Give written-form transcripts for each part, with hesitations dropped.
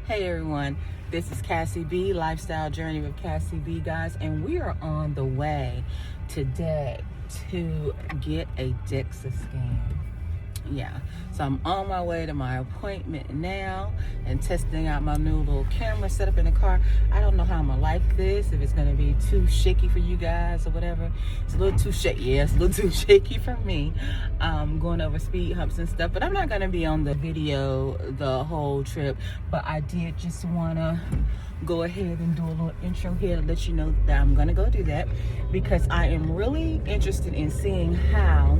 Hey everyone, this is Cassie B, Lifestyle Journey with Cassie B, guys, and we are on the way today to get a Dexa scan. Yeah, so I'm on my way to my appointment now and testing out my new little camera setup in the car. I don't know how I'm gonna like this, if it's gonna be too shaky for you guys or whatever. It's a little too shaky, yeah, it's a little too shaky for me. Going over speed humps and stuff, but I'm not gonna be on the video the whole trip, but I did just wanna go ahead and do a little intro here to let you know that I'm gonna go do that because I am really interested in seeing how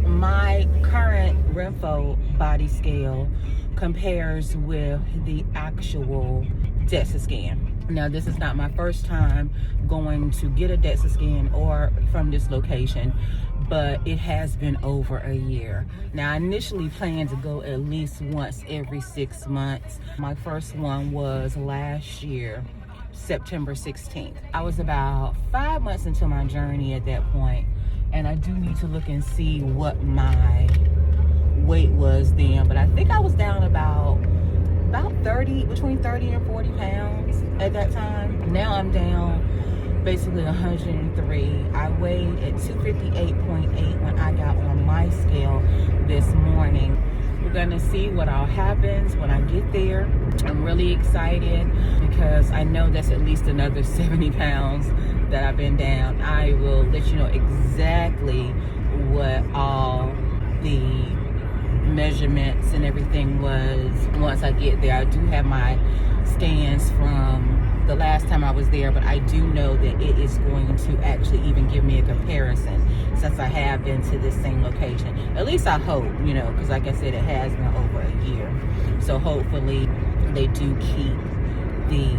my current Renpho body scale compares with the actual Dexa scan. Now, this is not my first time going to get a Dexa scan or from this location, but it has been over a year. Now, I initially planned to go at least once every 6 months. My first one was last year, September 16th. I was about 5 months into my journey at that point, and I do need to look and see what my weight was then, but I think I was down about 30, between 30 and 40 pounds at that time. Now I'm down basically 103. I weighed at 258.8 when I got on my scale this morning. We're gonna see what all happens when I get there. I'm really excited because I know that's at least another 70 pounds that I've been down. I will let you know exactly what all the measurements and everything was once I get there. I do have my scans from the last time I was there, but I do know that it is going to actually even give me a comparison since I have been to this same location. At least I hope, because like I said, it has been over a year. So hopefully they do keep the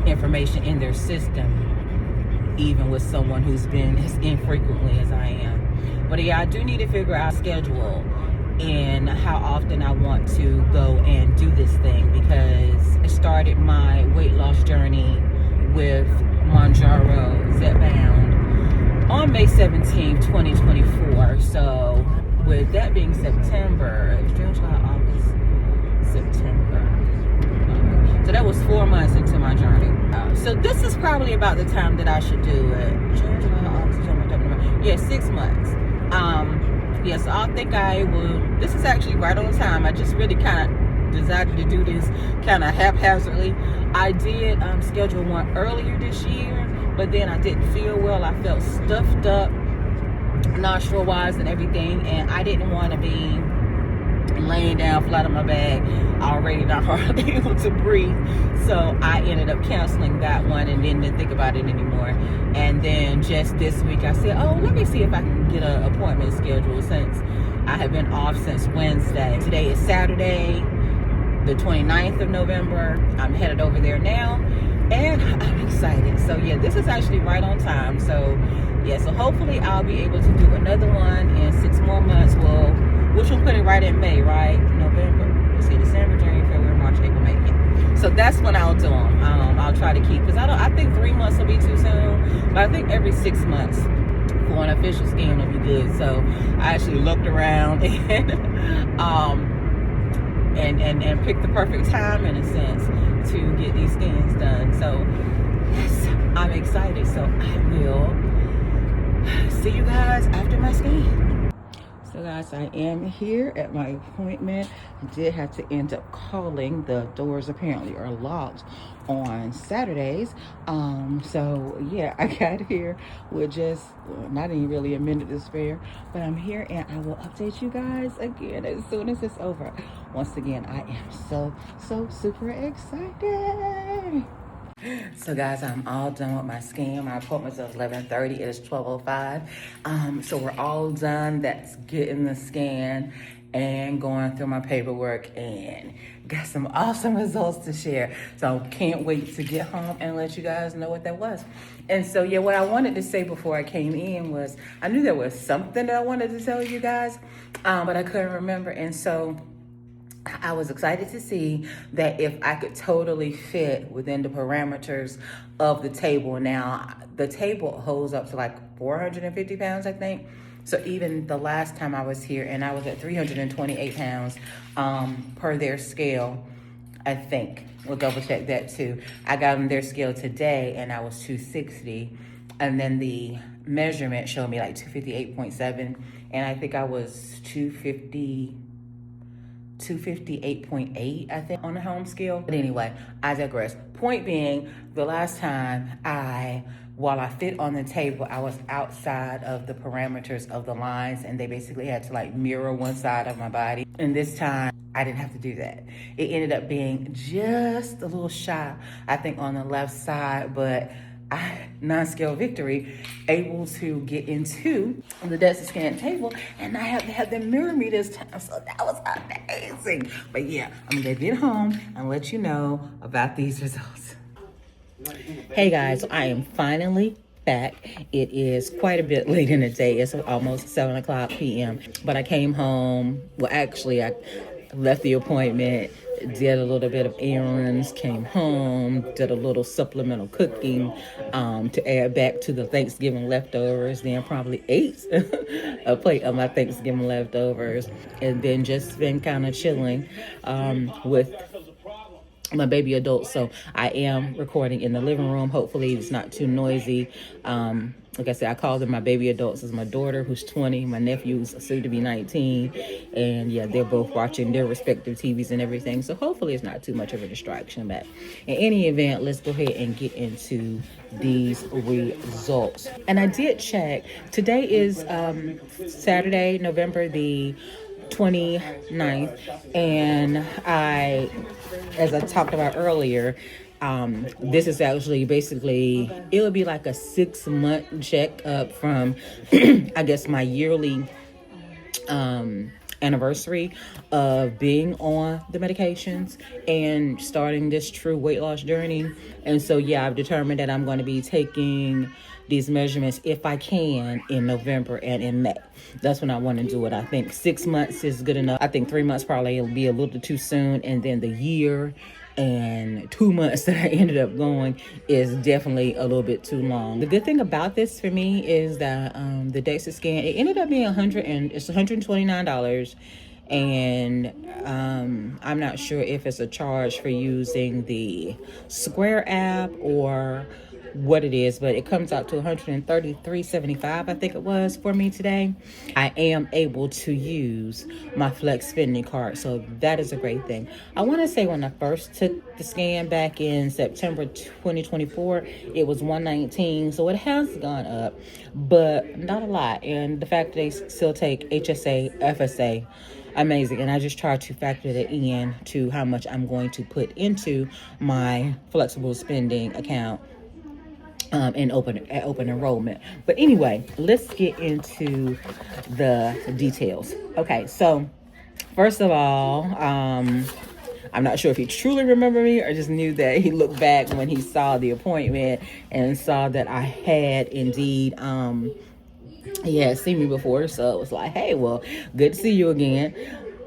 information in their system, even with someone who's been as infrequently as I am. But yeah, I do need to figure out a schedule and how often I want to go and do this thing, because I started my weight loss journey with Mounjaro Zepbound on May 17, 2024. So with that being September, June, July, August, September. So that was 4 months into my journey. So this is probably about the time that I should do it. June, July, August, September. Yeah, 6 months. Yes, so I think I will. This is actually right on time. I just really kind of decided to do this kind of haphazardly. I did schedule one earlier this year, but then I didn't feel well. I felt stuffed up, nostril-wise and everything, and I didn't want to be laying down flat on my back, already not hardly able to breathe. So I ended up canceling that one and didn't think about it anymore. And then just this week I said, oh, let me see if I can get an appointment scheduled, since I have been off since Wednesday. Today is Saturday, the 29th of November. I'm headed over there now and I'm excited. So yeah, this is actually right on time. So yeah, so hopefully I'll be able to do another one in 6 more months. Which will put it right in May, right? November. Let's see, December, January, February, March, April, May. Yeah. So that's when I'll do them. I'll try to keep, because I think 3 months will be too soon, but I think every 6 months for an official scan will be good. So I actually looked around and picked the perfect time, in a sense, to get these scans done. So yes, I'm excited. So I will see you guys after my scan. So guys, I am here at my appointment. I did have to end up calling. The doors apparently are locked on Saturdays. So yeah, I got here with just not even really a minute to spare, but I'm here and I will update you guys again as soon as it's over. Once again, I am so super excited. So guys, I'm all done with my scan. My appointment's at 11:30. It is 12:05. So we're all done. That's getting the scan and going through my paperwork, and got some awesome results to share. So can't wait to get home and let you guys know what that was. And so yeah, what I wanted to say before I came in was, I knew there was something that I wanted to tell you guys, but I couldn't remember. And so I was excited to see that if I could totally fit within the parameters of the table. Now, the table holds up to like 450 pounds, I think. So even the last time I was here, and I was at 328 pounds per their scale, I think. We'll double check that too. I got on their scale today and I was 260. And then the measurement showed me like 258.7. And I think I was 258.8, I think, on the home scale. But anyway, I digress. Point being, the last time while I fit on the table, I was outside of the parameters of the lines, and they basically had to like mirror one side of my body. And this time, I didn't have to do that. It ended up being just a little shy, I think, on the left side, but non-scale victory, able to get into the Dexa scan table, and I have to have them mirror me this time, so that was amazing. But yeah, I'm gonna get home and let you know about these results. Hey guys, I am finally back. It is quite a bit late in the day. It's almost 7 o'clock p.m. But I came home. Well, actually, I left the appointment, did a little bit of errands, came home, did a little supplemental cooking to add back to the Thanksgiving leftovers, then probably ate a plate of my Thanksgiving leftovers, and then just been kind of chilling with my baby adult. So I am recording in the living room. Hopefully it's not too noisy. Like I said, I call them my baby adults. It's my daughter, who's 20, my nephew's soon to be 19, and yeah, they're both watching their respective TVs and everything. So hopefully it's not too much of a distraction. But in any event, let's go ahead and get into these results. And I did check. Today is Saturday, November the 29th, and as I talked about earlier, this is actually basically, it would be like a 6-month checkup from I guess my yearly anniversary of being on the medications and starting this true weight loss journey. And so yeah, I've determined that I'm going to be taking these measurements, if I can, in November and in May. That's when I want to do it. I think 6 months is good enough. I think 3 months probably will be a little too soon, and then the year and 2 months that I ended up going is definitely a little bit too long. The good thing about this for me is that the Dexa scan, it ended up being it's $129, and I'm not sure if it's a charge for using the Square app or what it is, but it comes out to $133.75, I think it was, for me today. I am able to use my Flex spending card, so that is a great thing. I want to say when I first took the scan back in September 2024, it was $119, so it has gone up, but not a lot. And the fact that they still take HSA, FSA, amazing. And I just try to factor that in to how much I'm going to put into my flexible spending account in open enrollment. But anyway, let's get into the details. Okay, so first of all, I'm not sure if he truly remembered me or just knew that he looked back when he saw the appointment and saw that I had indeed he had seen me before. So it was like, hey, well, good to see you again.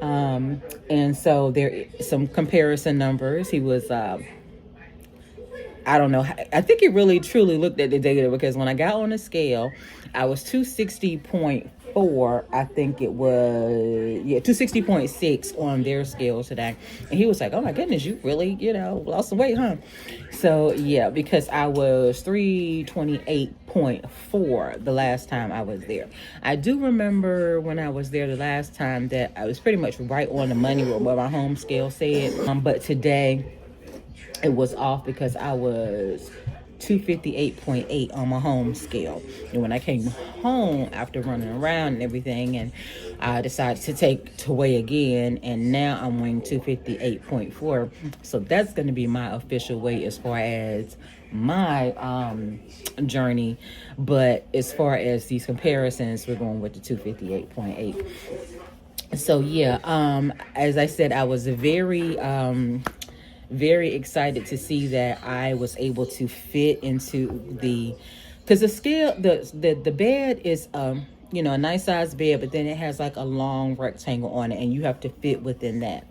And so there some comparison numbers. He was I don't know. I think he really truly looked at the data, because when I got on the scale, I was 260.4. I think it was, 260.6 on their scale today. And he was like, oh my goodness, you really, lost some weight, huh? So yeah, because I was 328.4 the last time I was there. I do remember when I was there the last time that I was pretty much right on the money with what my home scale said. But today, it was off because I was 258.8 on my home scale. And when I came home after running around and everything, and I decided to weigh again, and now I'm weighing 258.4. So that's going to be my official weight as far as my journey. But as far as these comparisons, we're going with the 258.8. So yeah, as I said, I was very excited to see that I was able to fit into because the scale, the bed is you know, a nice size bed, but then it has like a long rectangle on it, and you have to fit within that.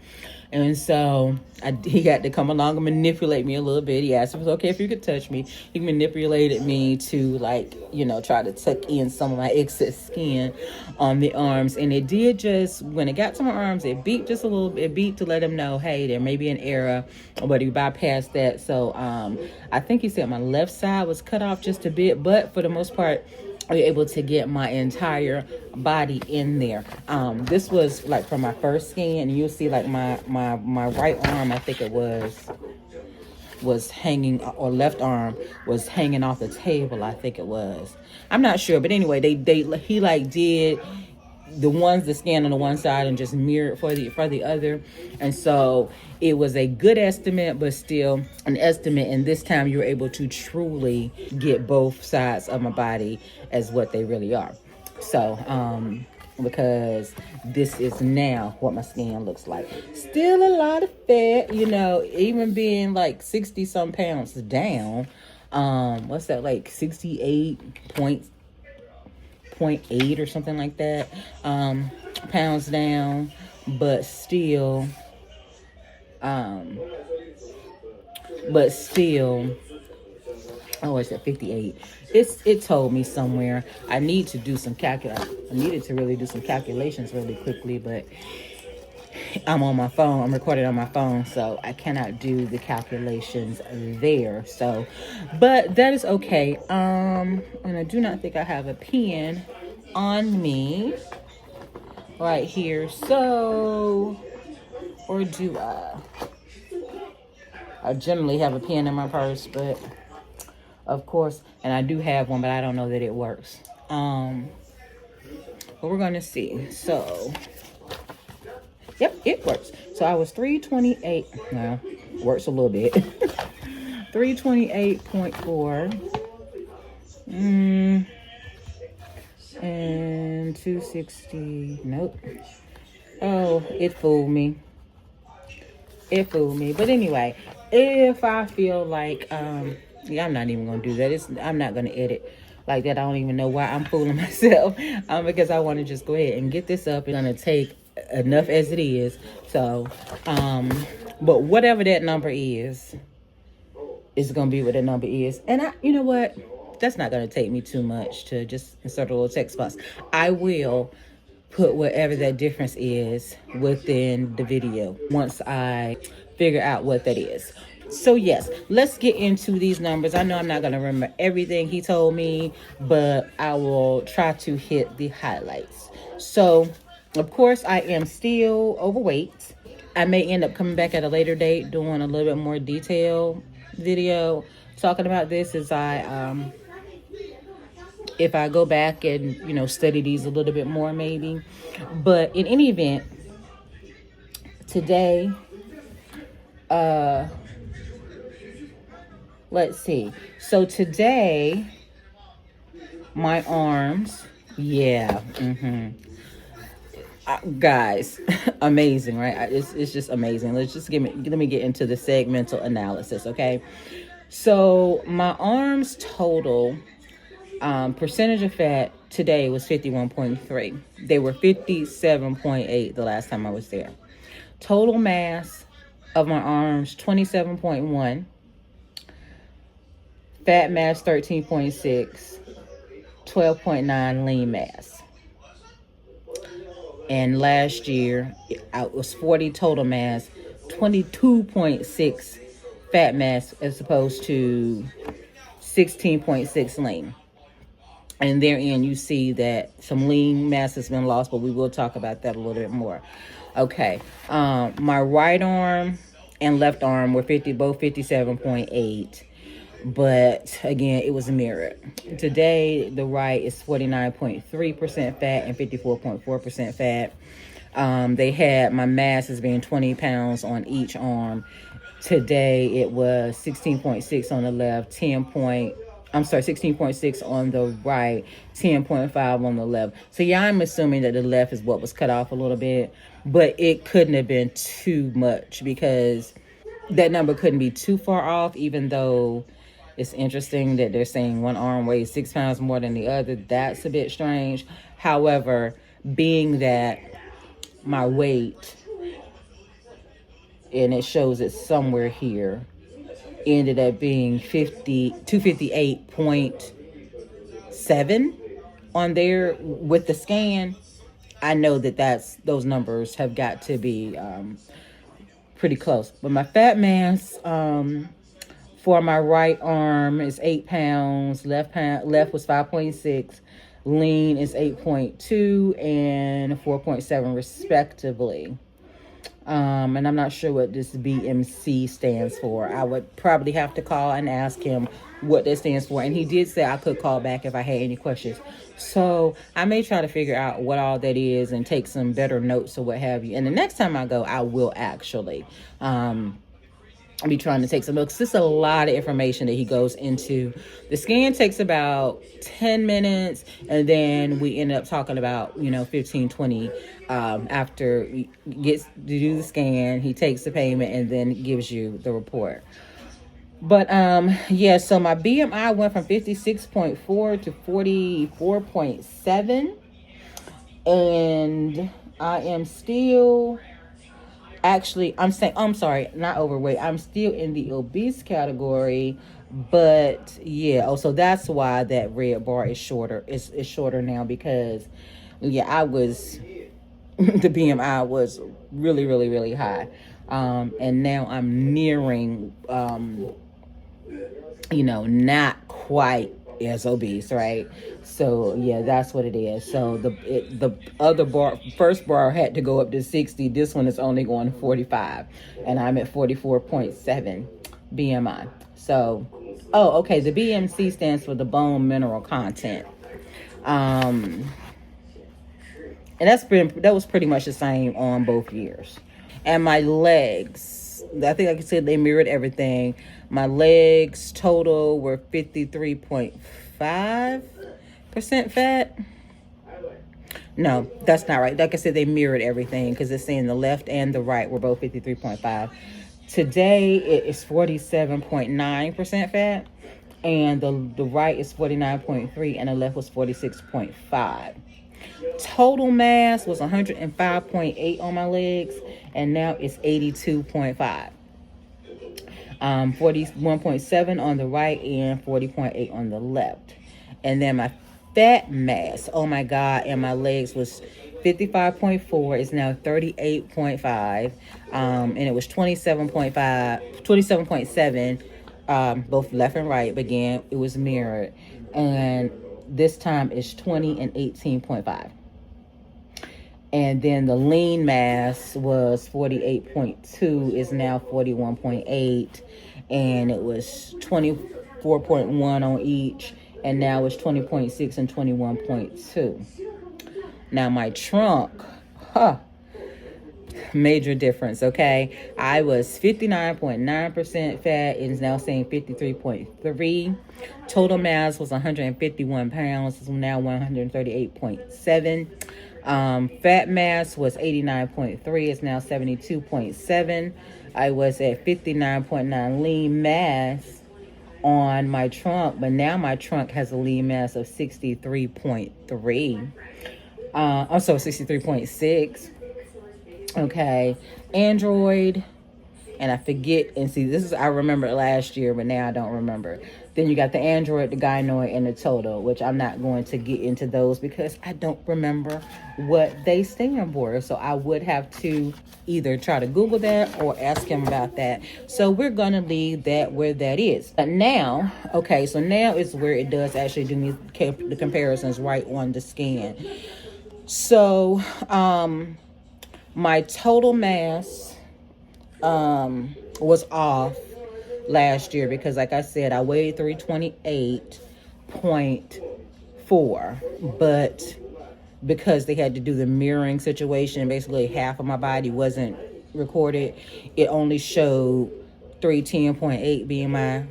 And so he got to come along and manipulate me a little bit. He asked if it was okay if you could touch me. He manipulated me to, like, you know, try to tuck in some of my excess skin on the arms. And it did just, when it got to my arms, it beat just a little bit. It beat to let him know, hey, there may be an error, but he bypassed that. So I think he said my left side was cut off just a bit, but for the most part, I was able to get my entire body in there. This was like from my first scan, and you'll see like my right arm, I think it was hanging, or left arm was hanging off the table, I think it was. I'm not sure, but anyway, he like did the scan on the one side and just mirrored for the other. And so it was a good estimate, but still an estimate. And this time you were able to truly get both sides of my body as what they really are. So, because this is now what my skin looks like. Still a lot of fat, you know, even being like 60 some pounds down. What's that, like 68.8 or something like that, pounds down, but still, oh, it's at 58. It told me somewhere. I need to do some I needed to really do some calculations really quickly, but I'm on my phone. I'm recording on my phone, so I cannot do the calculations there. So, but that is okay. And I do not think I have a pen on me right here. So, or do I? I generally have a pen in my purse, but of course, and I do have one, but I don't know that it works. But we're gonna see. So, yep, it works. So I was 328. Now, works a little bit. 328.4. And 260. Nope. Oh, it fooled me. It fooled me. But anyway, if I feel like, yeah, I'm not even gonna do that. I'm not gonna edit like that. I don't even know why I'm fooling myself. Because I want to just go ahead and get this up. It's gonna take enough as it is. So, but whatever that number is gonna be what the number is. And you know what? That's not gonna take me too much to just insert a little text box. I will put whatever that difference is within the video once I figure out what that is. So yes, let's get into these numbers. I know I'm not going to remember everything he told me, but I will try to hit the highlights. So, of course, I am still overweight. I may end up coming back at a later date doing a little bit more detailed video talking about this as if I go back and, you know, study these a little bit more maybe. But in any event, today, let's see. So today, my arms, yeah, guys, amazing, right? It's just amazing. Let me get into the segmental analysis, okay? So my arms total percentage of fat today was 51.3. They were 57.8 the last time I was there. Total mass of my arms 27.1. Fat mass 13.6. 12.9 lean mass. And last year it was 40 total mass, 22.6 fat mass as opposed to 16.6 lean. And therein you see that some lean mass has been lost, but we will talk about that a little bit more. Okay, my right arm and left arm were both 57.8. But again, it was mirrored. Today, the right is 49.3% fat and 54.4% fat. They had my mass as being 20 pounds on each arm. Today, it was 16.6 on the left, 16.6 on the right, 10.5 on the left. So yeah, I'm assuming that the left is what was cut off a little bit, but it couldn't have been too much because that number couldn't be too far off, even though It's interesting that they're saying one arm weighs 6 pounds more than the other. That's a bit strange. However, being that my weight, and it shows it somewhere here, ended up being 258.7 on there with the scan, I know that those numbers have got to be pretty close. But my fat mass for my right arm is 8 pounds, left was 5.6, lean is 8.2 and 4.7 respectively. And I'm not sure what this BMC stands for. I would probably have to call and ask him what that stands for. And he did say I could call back if I had any questions. So I may try to figure out what all that is and take some better notes or what have you. And the next time I go, I will actually I'll be trying to take some notes. It's a lot of information that he goes into. The scan takes about 10 minutes, and then we end up talking about, 15, 20 after he gets to do the scan. He takes the payment and then gives you the report. But yeah, so my BMI went from 56.4 to 44.7, and I am still... Actually, I'm sorry, not overweight. I'm still in the obese category, but yeah. Oh, so that's why that red bar is shorter. It's shorter now because, yeah, I was, the BMI was really, really, really high. And now I'm nearing, not quite as obese, right? So yeah, that's what it is. So the other bar, first bar, had to go up to 60. This one is only going to 45, and I'm at 44.7 BMI. So, oh, okay. The BMC stands for the bone mineral content, and that was pretty much the same on both years. And my legs, I think, like I said, they mirrored everything. My legs total were 53.5% fat. No, that's not right. Like I said, they mirrored everything because it's saying the left and the right were both 53.5. Today, it is 47.9% fat, and the right is 49.3, and the left was 46.5. Total mass was 105.8 on my legs, and now it's 82.5. 41.7 on the right and 40.8 on the left. And then my fat mass, oh my God, and my legs was 55.4, is now 38.5, and it was 27.7, both left and right, but again, it was mirrored. And this time it's 20 and 18.5. And then the lean mass was 48.2, is now 41.8, and it was 24.1 on each, and now it's 20.6 and 21.2. Now my trunk, major difference, okay? I was 59.9% fat, and is now saying 53.3. Total mass was 151 pounds, is now 138.7. Fat mass was 89.3, is now 72.7. I was at 59.9 lean mass on my trunk, but now my trunk has a lean mass of 63.3. I'm sorry, 63.6. Okay, Android, and I forget, and see, this is, I remember last year, but now I don't remember. Then you got the Android, the Gynoid, and the Total, which I'm not going to get into those because I don't remember what they stand for. So I would have to either try to Google that or ask him about that. So we're going to leave that where that is. But now, okay, so now is where it does actually do me the comparisons right on the scan. So my total mass was off last year because, like I said, I weighed 328.4, but because they had to do the mirroring situation, basically half of my body wasn't recorded, it only showed 310.8 being my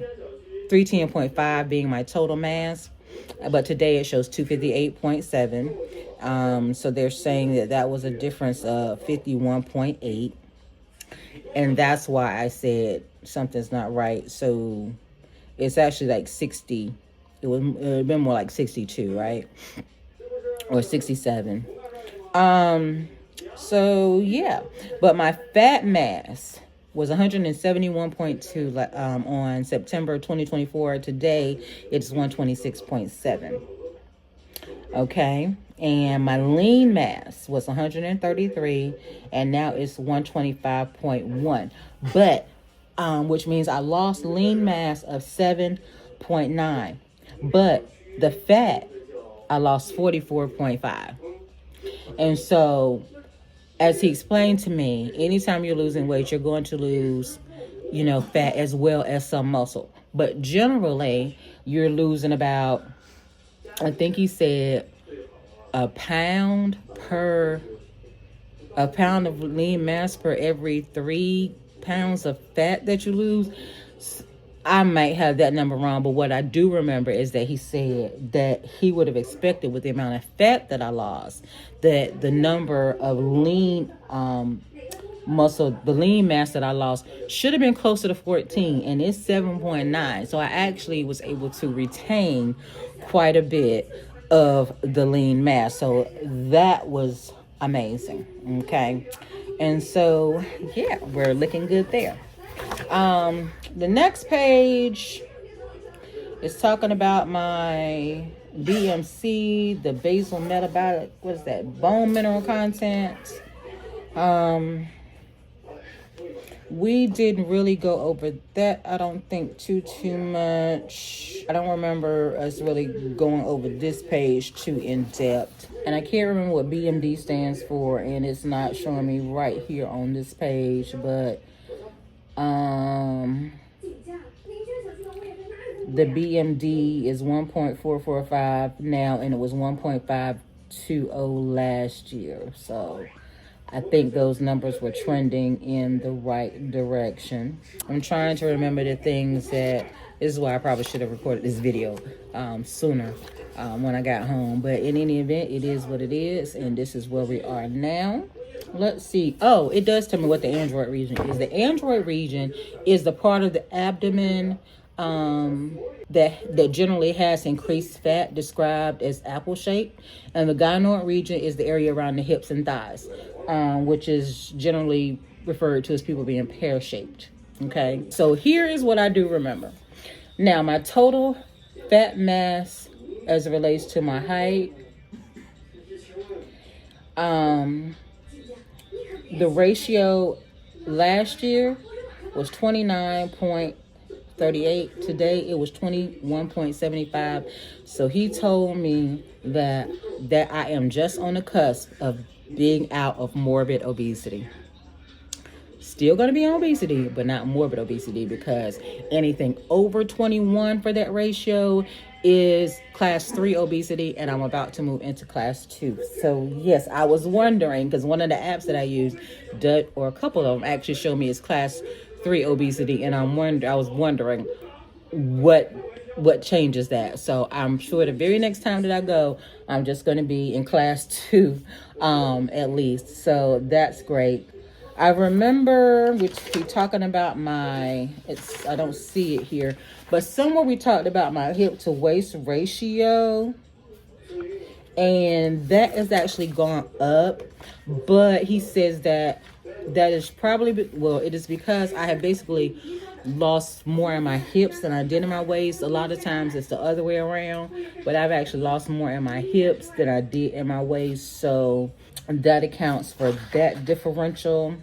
310.5 being my total mass, but today it shows 258.7. So they're saying that was a difference of 51.8. And that's why I said something's not right. So It's actually like 60. It would have been more like 62, right? Or 67. So yeah, but my fat mass was 171.2 on September 2024. Today it's 126.7. Okay, and my lean mass was 133, and now it's 125.1. But which means I lost lean mass of 7.9, but the fat I lost 44.5. And so, as he explained to me, anytime you're losing weight, you're going to lose, fat as well as some muscle. But generally, you're losing about, I think he said, a pound of lean mass per every 3 pounds of fat that you lose. I might have that number wrong, but what I do remember is that he said that he would have expected, with the amount of fat that I lost, that the number of lean muscle, the lean mass that I lost, should have been closer to 14, and it's 7.9. So I actually was able to retain quite a bit of the lean mass. So that was amazing. Okay. And so, yeah, we're looking good there. The next page is talking about my BMC, the basal metabolic, what is that, bone mineral content. We didn't really go over that, I don't think, too much. I don't remember us really going over this page too in depth. And I can't remember what BMD stands for, and it's not showing me right here on this page, but the BMD is 1.445 now, and it was 1.520 last year. So I think those numbers were trending in the right direction. I'm trying to remember the things that, this is why I probably should have recorded this video sooner when I got home. But in any event, it is what it is, and this is where we are now. Let's see. Oh, it does tell me what the android region is. The android region is the part of the abdomen that generally has increased fat, described as apple shaped, and the gynoid region is the area around the hips and thighs, which is generally referred to as people being pear shaped. Okay, so here is what I do remember. Now, my total fat mass as it relates to my height, the ratio last year was 29.38. Today it was 21.75. So he told me that I am just on the cusp of being out of morbid obesity. Still going to be on obesity, but not morbid obesity, because anything over 21 for that ratio is class 3 obesity, and I'm about to move into class 2. So yes, I was wondering, because one of the apps that I use, or a couple of them, actually show me it's class 3 obesity, and I was wondering what changes that. So I'm sure the very next time that I go, I'm just going to be in class 2 at least. So that's great. I remember we talking about I don't see it here, but somewhere we talked about my hip to waist ratio, and that has actually gone up. But he says that is probably, it is because I have basically lost more in my hips than I did in my waist. A lot of times it's the other way around, but I've actually lost more in my hips than I did in my waist. So that accounts for that differential.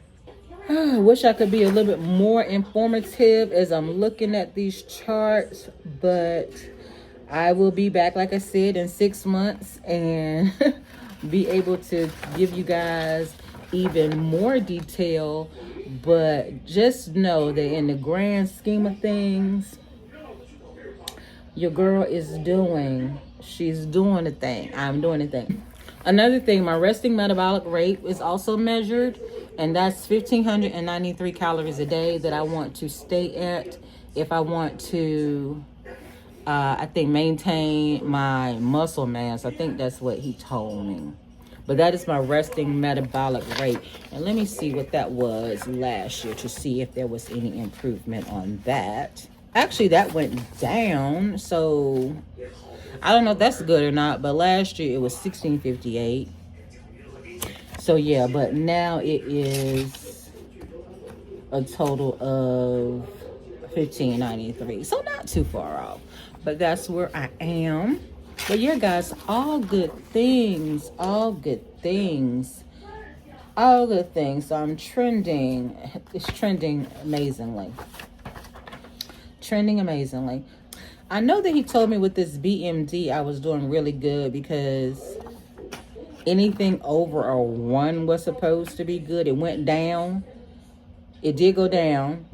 I wish I could be a little bit more informative as I'm looking at these charts, but I will be back, like I said, in 6 months and be able to give you guys even more detail. But just know that in the grand scheme of things, your girl is she's doing the thing. I'm doing the thing. Another thing, my resting metabolic rate is also measured, and that's 1,593 calories a day that I want to stay at if I want to, I think, maintain my muscle mass. I think that's what he told me. But that is my resting metabolic rate. And let me see what that was last year to see if there was any improvement on that. Actually, that went down. So I don't know if that's good or not, but last year it was 1658. So yeah, but now it is a total of 1593. So not too far off. But that's where I am. But yeah, guys, all good things, all good things, all good things. So I'm trending. It's trending amazingly. Trending amazingly. I know that he told me with this BMD I was doing really good because anything over a 1 was supposed to be good. It went down. It did go down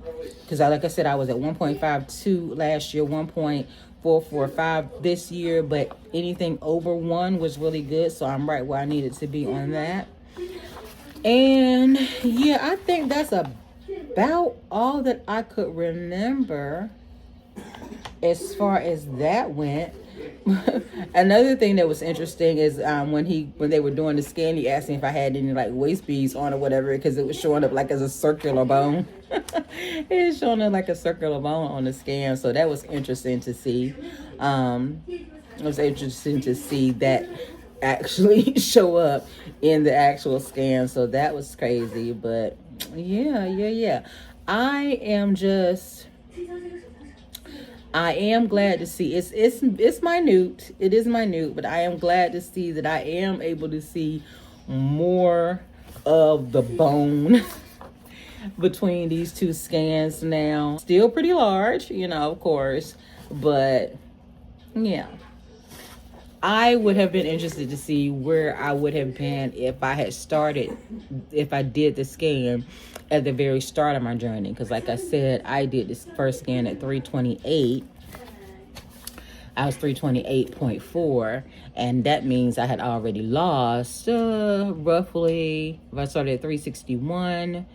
because, like I said, I was at 1.52 last year, 1.445 this year, but anything over 1 was really good, so I'm right where I needed to be on that. And yeah, I think that's about all that I could remember as far as that went. Another thing that was interesting is when they were doing the scan, he asked me if I had any like waist beads on or whatever, because it was showing up like as a circular bone. It was showing up like a circular bone on the scan, so that was interesting to see. It was interesting to see that actually show up in the actual scan, so that was crazy. But yeah, I am glad to see it's minute. It is minute, but I am glad to see that I am able to see more of the bone between these two scans now. Still pretty large, of course, but yeah. I would have been interested to see where I would have been if I did the scan at the very start of my journey. Because like I said, I did this first scan at 328. I was 328.4, and that means I had already lost roughly, if I started at 361,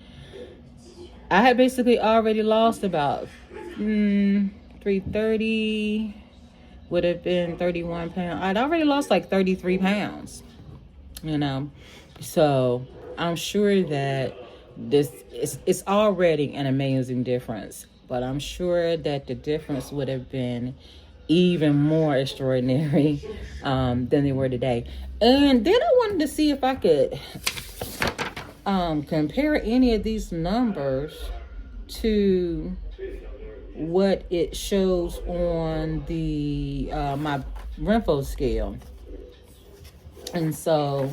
I had basically already lost about 330, would have been 31 pounds. I'd already lost like 33 pounds, so I'm sure that it's already an amazing difference, but I'm sure that the difference would have been even more extraordinary than they were today. And then I wanted to see if I could compare any of these numbers to what it shows on the my Renpho scale. And so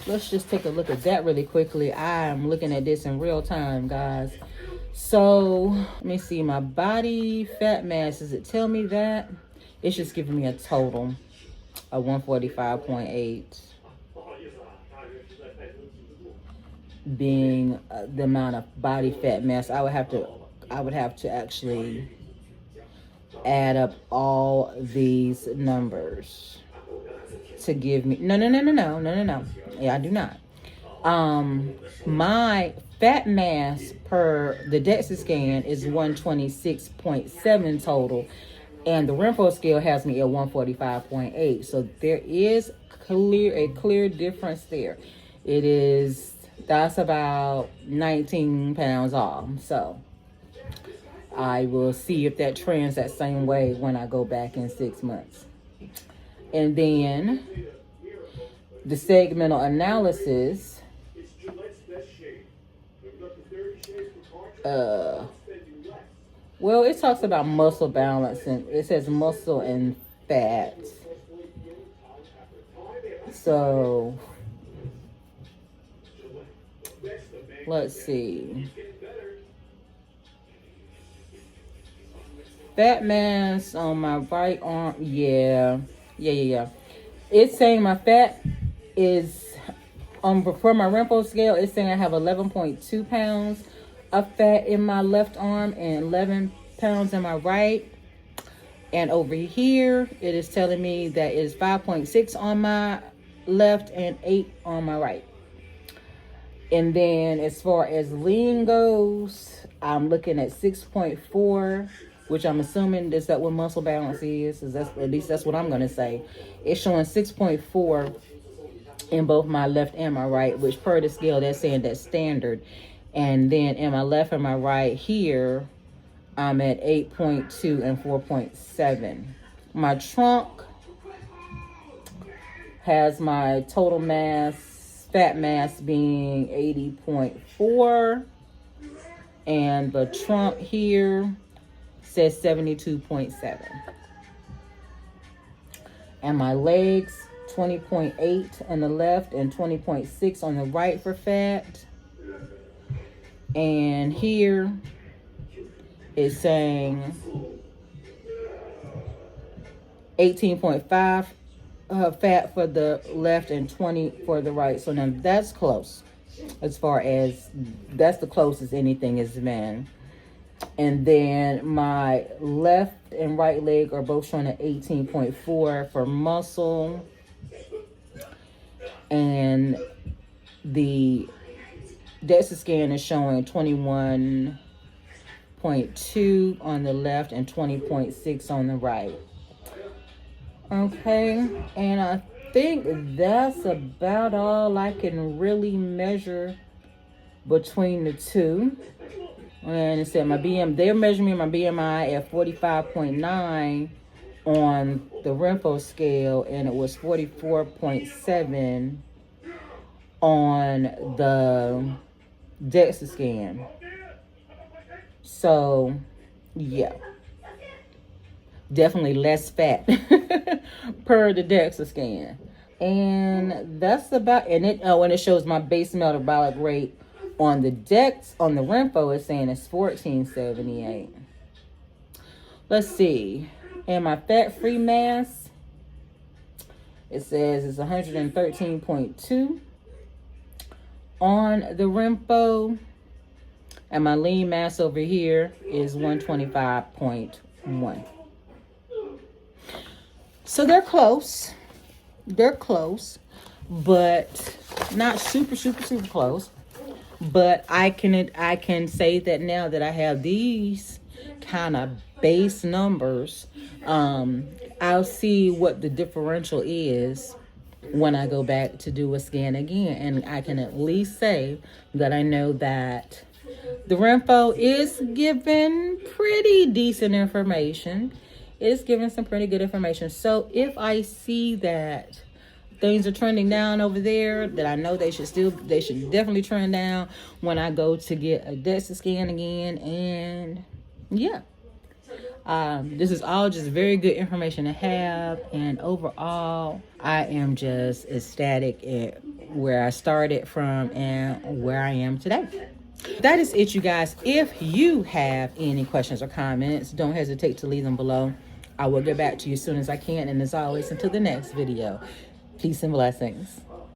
let's just take a look at that really quickly. I'm looking at this in real time, guys. So let me see my body fat mass. Does it tell me that? It's just giving me a total of 145.8 being the amount of body fat mass. I would have to actually add up all these numbers to give me no. Yeah, I do not. My fat mass per the Dexa scan is 126.7 total, and the Renpho scale has me at 145.8. So there is a clear difference there. That's about 19 pounds off. So I will see if that trends that same way when I go back in 6 months. And then the segmental analysis, well, it talks about muscle balance, and it says muscle and fat. So let's see. Fat mass on my right arm, yeah. It's saying my fat is, for my Renpho scale, it's saying I have 11.2 pounds of fat in my left arm and 11 pounds in my right. And over here, it is telling me that it's 5.6 on my left and 8 on my right. And then as far as lean goes, I'm looking at 6.4, which I'm assuming is that what muscle balance is. At least that's what I'm going to say. It's showing 6.4 in both my left and my right, which per the scale, that's saying that's standard. And then in my left and my right here, I'm at 8.2 and 4.7. My trunk has my total mass, fat mass being 80.4. And the trunk here says 72.7. And my legs, 20.8 on the left and 20.6 on the right for fat. And here it's saying 18.5 fat for the left and 20 for the right. So now that's close. As far as, that's the closest anything has been. And then my left and right leg are both showing at 18.4 for muscle. And the Dexa scan is showing 21.2 on the left and 20.6 on the right. Okay, and I think that's about all I can really measure between the two. And it said they're measuring my BMI at 45.9 on the Renpho scale, and it was 44.7 on the Dexa scan. So, yeah. Definitely less fat per the Dexa scan. And that's about, and it shows my base metabolic rate on the on the Renpho is saying it's 1478. Let's see. And my fat-free mass, it says it's 113.2 on the Renpho. And my lean mass over here is 125.1. So they're close. They're close, but not super close. But I can say that now that I have these kind of base numbers, I'll see what the differential is when I go back to do a scan again. And I can at least say that I know that the Renpho is giving pretty decent information. It's giving some pretty good information. So if I see that things are trending down over there, that I know they should definitely trend down when I go to get a Dexa scan again. And yeah, this is all just very good information to have. And overall, I am just ecstatic at where I started from and where I am today. That is it, you guys. If you have any questions or comments, don't hesitate to leave them below. I will get back to you as soon as I can. And as always, until the next video, peace and blessings.